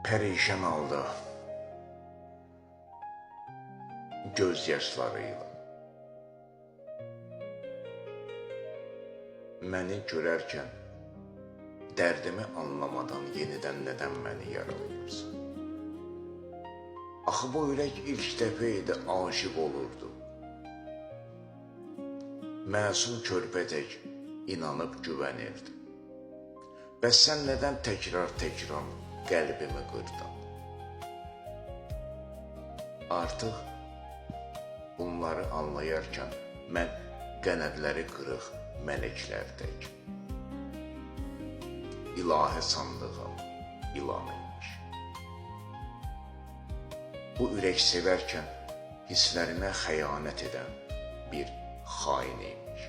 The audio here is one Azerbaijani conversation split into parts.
Pərişan halda, göz yaşlarıyla məni görərkən dərdimi anlamadan yenidən nədən məni yaralayırsan? Axı bu ürək ilk dəfə idi aşiq olurdu. Məsum körpəcək inanıb güvənirdi. Bəs sən nədən təkrar qəlbimi qırdın? Artıq bunları anlayarkən mən qənədləri qırıq mələklərdək. İlahi sandığım ilan imiş. Bu ürək sevərkən hisslərinə xəyanət edən bir xain imiş.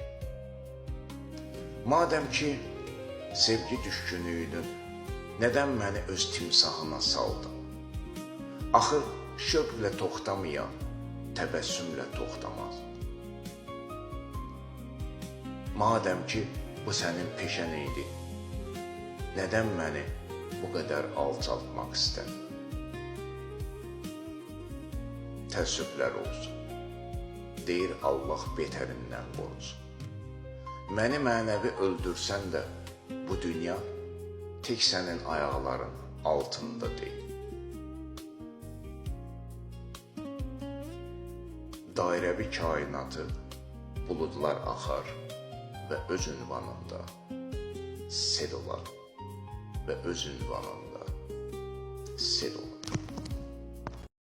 Madəm ki, sevgi düşkünlüyünün nədən məni öz timsahına saldın? Axı şövqlə toxtamayan təbəssümlə toxtamaz. Madəm ki, bu sənin peşən idi, nədən məni bu qədər alçaltmaq istədin? Təəssüflər olsun, deyir Allah betərindən qorusun. Məni mənəvi öldürsən də, bu dünya tek sənin ayaqların altında deyil. Dairəvi kainatı buludlar axar və öz ünvanında sel olar və öz ünvanında sel olar.